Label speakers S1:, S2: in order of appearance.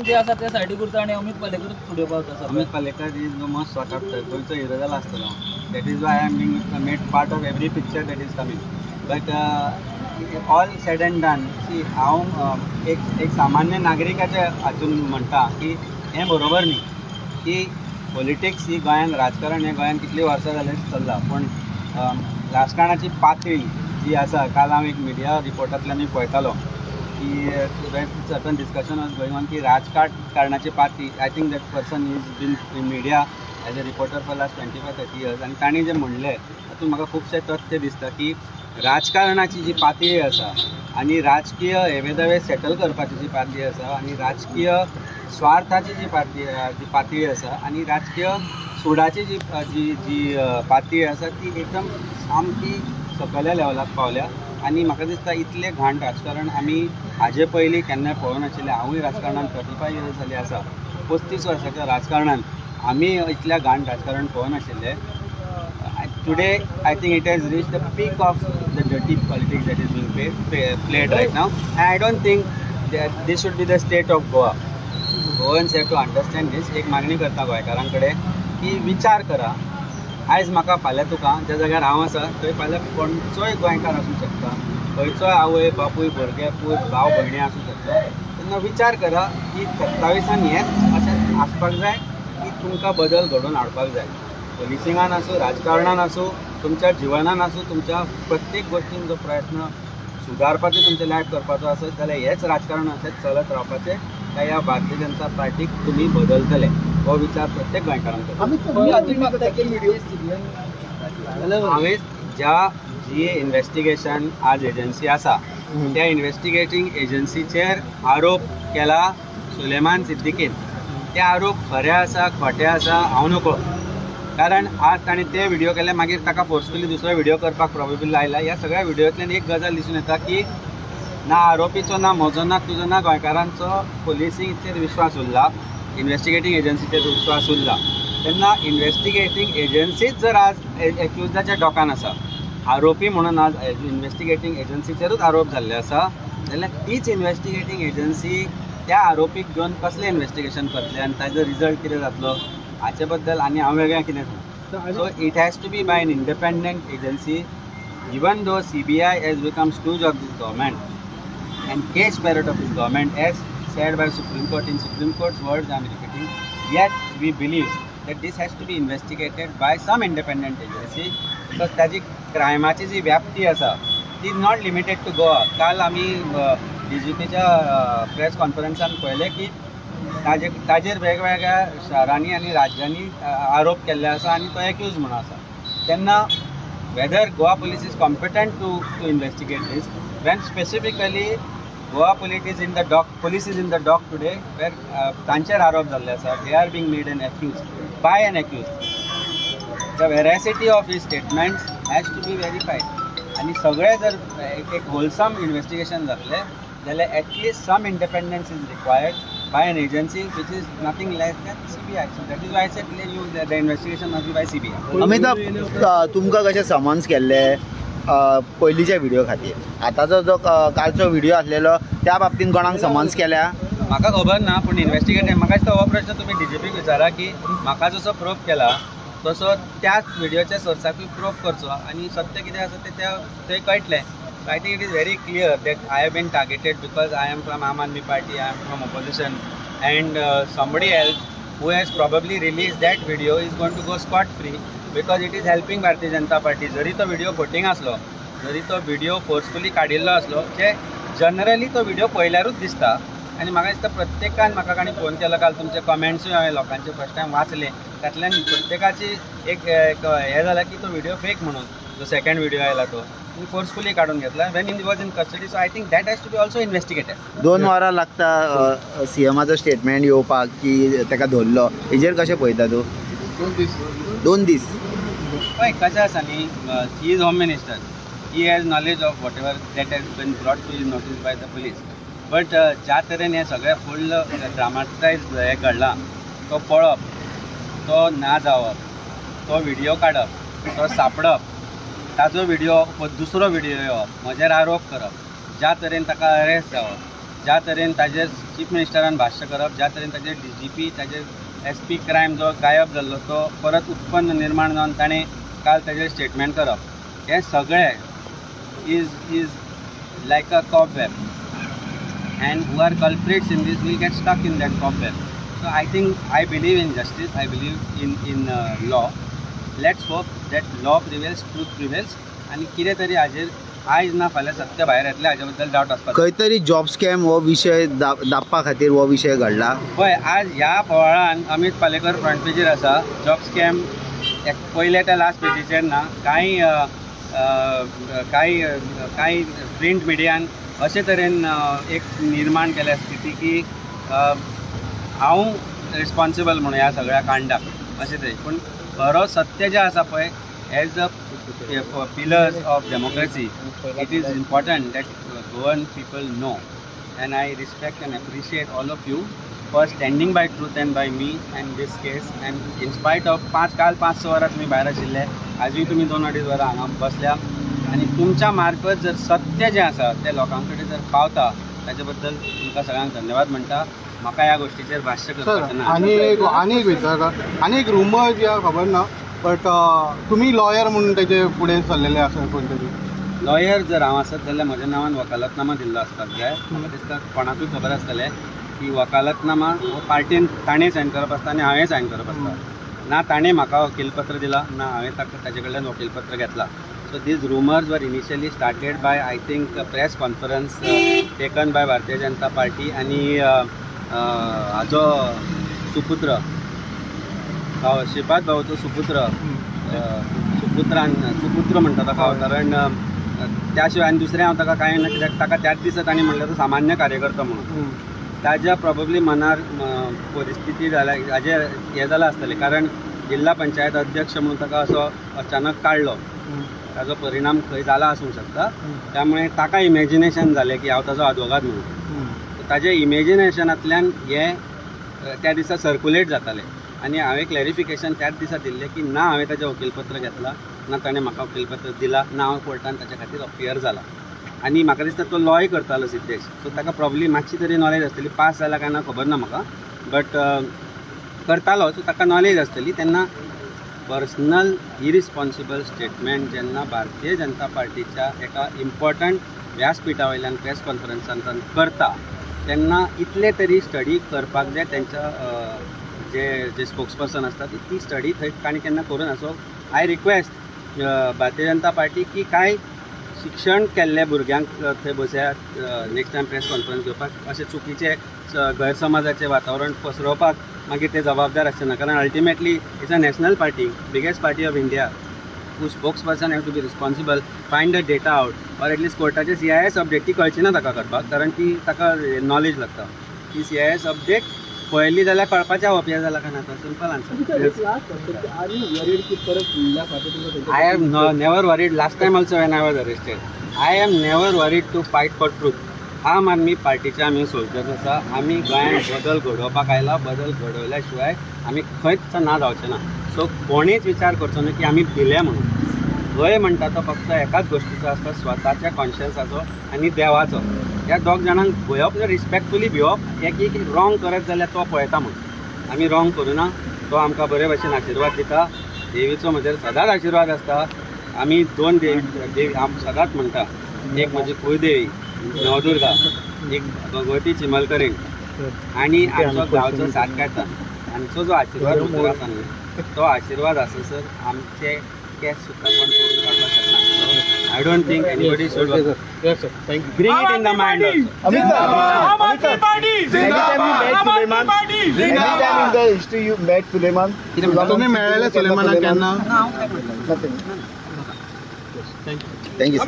S1: काम जे आसा ते सायडीक उरता आनी अमित पालेकर फुडें पावता sir.
S2: Amit Palekar is the most sought after गोंयचो हिरो जाला आसतलो. That is why I am being made part of every picture that is coming. But all said and done सी हांव एक सामान्य नागरिकाच्या हातून म्हणटा की हें बरोबर न्ही की पॉलिटिक्स ही गोंयान राजकारण हें गोंयान कितलीं वर्सां जालें चल्लां. पूण राजकारणाची पातळी जी आसा काल हांव एक मिडिया रिपोर्टांतल्यान मी पळयतालो की certain discussion was going on की राजकारणाची पातळी. I think that person is been in media as a reporter for last 25-30 years आनी तांणी जें म्हणलें तातूंत म्हाका खुबशे तथ्य दिसता की राजकारणाची जी पातळी आसा आनी राजकीय हेवेदावे सेटल करपाची जी पातळी आसा आनी राजकीय स्वार्थाची जी पातळी आसा आनी राजकीय सुडाची जी जी जी पातळी आसा ती एकदम सामकी सकयल्या लेवलाक पावल्या. आनी म्हाका दिसता इतलें घाण राजकारण आमी हाजे पयलीं केन्नाय पळोवंक नाशिल्लें. हांवूय राजकारणांत 35 years जालीं आसा. 35 वर्सांच्या राजकारणांत आमी इतल्या घाण राजकारण पळोवंक नाशिल्लें. Today I think it has reach the peak of the dirty politics that is being played right now. I don't think this should be the state of Goa. Goans have to understand this. एक मागणी करता गोंयकारां कडेन की विचार करा. आयज म्हाका फाल्यां तुका ज्या जाग्यार हांव आसा थंय फाल्यां खंयचोय गोंयकार आसूं शकता. खंयचोय आवय बापूय भुरगे पूत भाव भयणी आसूं शकता. तेन्ना विचार करा की 27 हेंच अशें आसपाक जाय की तुमकां बदल घडोवन हाडपाक जाय. पुलिसिंगान आसूं राजकारणान आसूं तुमच्या जिवनान आसूं तुमच्या प्रत्येक गोश्टीन जो प्रयत्न सुदारपाचो तुमचे लायफ करपाचो आसत जाल्यार हेच राजकारण अशेंच चलत रावपाचें काय ह्या भारतीय जनता पार्टीक तुमी बदलतले हो विचार प्रत्येक गोंयकारांक. हांवें जी इन्व्हेस्टिगेशन आज एजन्सी आसा त्या इन्व्हेस्टिगेटींग एजन्सीचेर आरोप केला सुलेमान सिद्दीकीन. ते आरोप खरे आसा खोटे आसा हांव नकळो. कारण आज ताणें ते व्हिडिओ केले मागीर ताका फोर्सफुली दुसरो व्हिडिओ करपाक प्रोबेबली लायला. ह्या सगळ्या व्हिडिओंतल्यान एक गजाल दिसून येता की ना आरोपीचो ना म्हजो ना तुजो ना गोंयकारांचो पुलिसीचेर विश्वास उरला. इन्व्हेस्टिगेटींग एजन्सीचेर विश्वास उरला. तेन्ना इन्व्हेस्टिगेटींग एजन्सीच जर आज एक्युजाच्या डोकान आसा आरोपी म्हणून आज इन्व्हेस्टिगेटींग एजन्सीचेरूच आरोप जाल्ले आसा जाल्यार तीच इन्व्हेस्टिगेटींग एजन्सी त्या आरोपीक घेवन कसलें इन्व्हेस्टिगेशन करतले आनी ताजो रिजल्ट कितें जातलो हाचे बद्दल आनी हांव वेगळें कितें सांगू. So it has to be by an independent agency. Even though CBI has become stooge of this government and cage parrot of this government as said by Supreme Court in Supreme Court's words I am repeating, yet we believe that this has to be investigated by some independent agency because ताजी क्रायमाची जी व्याप्ती आसा ती is not limited to Goa. काल आमी DGPच्या press कॉन्फरन्सान पळयलें की ताजेर वेगवेगळ्या शारांनी आनी राज्यांनी आरोप केल्ले आसा आनी तो एक्यूज म्हणून आसा. तेन्ना whether Goa police is competent to investigate this when specifically Goa police is in the dock today where तांचेर आरोप जाल्ले आसा. They are being made an accused by an accused. The veracity of his statements has to be verified आणि सगळे जर एक wholesome investigation जातले जाल्यार at least some independence is required by an agency which is nothing less than CBI. So that is why I said the investigation must be by CBI.
S3: Amitabh तुमकां कशें summons केल्ले पयलींच्या व्हिडिओ खातीर आतांचो जो कालचो video आसलेलो त्या बाबतींत कोणाक समन्स केल्या
S2: म्हाका खबर ना. पूण इन्व्हेस्टिगेटर म्हाका दिसता हो प्रश्न तुमी DGPक विचारा की म्हाका जसो प्रूफ केला तसो त्याच व्हिडिओच्या सोर्साकूय प्रूफ करचो आनी सत्य कितें आसा तें थंय कळटलें. So I think it is very clear that I have been targeted because I am from Aam Aadmi Party, I am from opposition, and somebody else who has probably released that video is going to go scot-free because it is helping Bharatiya Janata Party. जरी तो video फोटिंग आसलो, जरी तो video forcefully काडिल्लो आसलो, जे generally तो video पळयल्यारूच दिसता. आनी म्हाका दिसता प्रत्येकान म्हाका काणी फोन केलो काल तुमचे कमेंट्सूय हांवें लोकांचे फर्स्ट टायम वाचले. तातूंतल्यान प्रत्येकाची एक हें जालां की तो व्हिडिओ फेक म्हणून जो सेकंड व्हिडिओ आयला तो फोर्सफुली काढून घेतला when he was in custody. So I think that has to be also investigated.
S3: 2 वरां लागता CMाचो स्टेटमेंट येवपाक की ताका धरलो हेजेर कशें पळयता तूं? 2 दीस
S2: पळय कशें आसा न्ही he is home minister. He has knowledge of whatever that has been brought to his notice by the police. But ज्या तरेन हें सगळें फूल ड्रामाटायज हें घडलां तो पळप, तो ना जावप, तो व्हिडिओ काडप, तो सापडप, ताजो व्हिडिओ दुसरो व्हिडिओ येवप, म्हजेर आरोप करप, ज्या तरेन ताका अरेस्ट जावप, ज्या तरेन ताजेर चीफ मिनिस्टरान भाश्य करप, ज्या तरेन ताजेर DGP, ताजेर SP क्रायम जो गायब जाल्लो तो परत उत्पन्न निर्माण जावन ताणें काल ताजेर स्टेटमेंट करप, हें सगळें is like a cobweb, and who are culprits in this will get stuck in that cobweb. So I believe in justice, I believe in law. Let's hope that law prevails, truth prevails, आणि कितें तरी हाजेर आयज ना फाल्यां सत्य भायर येतलें हाजे बद्दल डावट आसपाक
S3: खंय तरी जॉब स्कॅम हो विशय दाबपा खातीर हो विशय घडला.
S2: पळय आज ह्या पोवाळान अमित पालेकर फ्रंट पेजीर आसा, जॉब स्कॅम पयले त्या लास्ट पेजीचेर ना, कांय प्रिंट मिडियान अशे तरेन एक निर्माण केल्या स्थिती की हांव रिस्पॉन्सिबल म्हणून ह्या सगळ्या कांडाक अशें तरेन. पूण खरो सत्य जें आसा पळय as a pillars of democracy, it is important that governed people know, and I respect and appreciate all of you for standing by truth and by me and this case. And in spite of काल 5-6 वरां तुमी भायर आशिल्ले, आजूय तुमी 2-2.5 वरां हांगा बसल्या, आनी तुमच्या मार्फत जर सत्य जें आसा तें लोकां कडेन जर पावता ताचे बद्दल तुमकां सगळ्यांक धन्यवाद म्हणटा. म्हाका ह्या गोश्टीचेर भाश्य करपाचें ना.
S4: आनी एक रुमर जी खबर ना, बट तुम्ही लॉयर म्हणून त्याचे पुढे चाललेले असेल कोणतरी.
S2: लॉयर जर हांव आसत जाल्यार म्हज्या नांवान वकालतनामा दिल्लो आसपाक जाय. म्हाका दिसता कोणाकूय खबर आसतलें की वकालतनामा हो पार्टीन ताणें सायन करप आसता आनी हांवें सायन करप आसता. ना ताणें म्हाका वकीलपत्र दिलां, ना हांवें ताचे कडल्यान वकीलपत्र घेतलां. So these rumours were initially started by I think press conference taken by Bharatiya Janata party आनी हाजो सुपुत्र श्रीपाद भाऊचो सुपुत्र म्हणटा ताका हांव, कारण त्या शिवाय आनी दुसरें हांव ताका कांय ना, कित्याक ताका त्याच दिसा ताणें म्हणलें तो सामान्य कार्यकर्ता म्हणून. ताज्या प्रॉबेबली मनार परिस्थिती जाल्या हाजेर हें जालां आसतलें, कारण जिल्हा पंचायत अध्यक्ष म्हणून ताका असो अचानक काडलो, ताजो परिणाम खंय जाला आसूंक शकता. त्यामुळे ताका इमॅजिनेशन जालें की हांव ताजो आदवोगाद म्हणून. ताजे इमॅजिनेशनांतल्यान हें त्या दिसा सर्क्युलेट जातालें, आनी हांवें क्लॅरिफिकेशन त्याच दिसा दिल्लें की ना हांवें ताचें वकीलपत्र घेतलां, ना ताणें म्हाका वकीलपत्र दिलां, ना हांव कोर्टान ताचे खातीर अपियर जाला. आनी म्हाका दिसता तो लॉय करतालो सिद्धेश, सो ताका प्रॉब्ली मातशी तरी नॉलेज आसतली. पास जाला काय ना खबर ना म्हाका, बट करतालो, सो ताका नॉलेज आसतली. तेन्ना पर्सनल इरिस्पॉन्सिबल स्टेटमेंट जेन्ना भारतीय जनता पार्टीच्या एका इम्पॉर्टंट व्यासपिठा वयल्यान प्रेस कॉन्फरन्सांतल्यान करता, तेन्ना इतले तरी स्टडी करपाक जाय. तेंच्या जे स्पोक्सपर्सन आसता ती स्टडी थंय ताणें केन्ना करून आसो. I request Bharatiya Janata party की कांय शिक्षण केल्ल्या भुरग्यांक थंय बसयात नेक्स्ट टायम प्रेस कॉन्फरन्स घेवपाक. अशें चुकीचे गैरसमाजाचें वातावरण पसरोवपाक मागीर ते जबाबदार आसचे, कारण ultimately it's a national party, biggest party of India. who spokesperson have to be responsible, find the data out, or at least कोर्टाचे CIS update ती कळची ना ताका करपाक, कारण ती ताका नॉलेज लागता. ती CIS अपडेट पळयली जाल्यार कळपाचें अपियर जाला काय ना, तो simple answer. I am never worried. Last time also when I was arrested, I am never worried to fight for truth. आम आदमी पार्टीचे आमी सोल्जर्स आसा. आमी गोंयांत बदल घडोवपाक आयला, बदल घडोवल्या शिवाय आमी खंयच ना जावचें ना. सो कोणीच विचार करचो ना की आमी भिले म्हणून. भंय म्हणटा तो फक्त एकाच गोश्टीचो आसता, स्वताच्या कॉन्शियन्साचो आनी देवाचो. ह्या दोग जाणांक भयप, रिस्पेक्टफुली भिवप. एक रॉंग करत जाल्यार तो पळयता म्हणून. आमी रॉंग करूना, तो आमकां बरे भशेन आशिर्वाद दिता. देवीचो म्हजेर सदांच आशिर्वाद आसता. आमी 2 देवी सदांच म्हणटा, एक म्हजी कुळदेवी नवदुर्गा, एक भगवती चिमलकरीण, आनी आमचो गांवचो सातकाटा. आमचो जो आशिर्वाद भितर आसा न्हय, तो आशिर्वाद आससर आमचे केस सुद्दां कोण तोडून काडपाक शकना. I don't think anybody should bring it in the mind also.
S3: Anytime in the history you met Suleiman?
S4: तुम्ही मेळ्ळेले सुलेमानाक केन्ना?
S3: Thank you.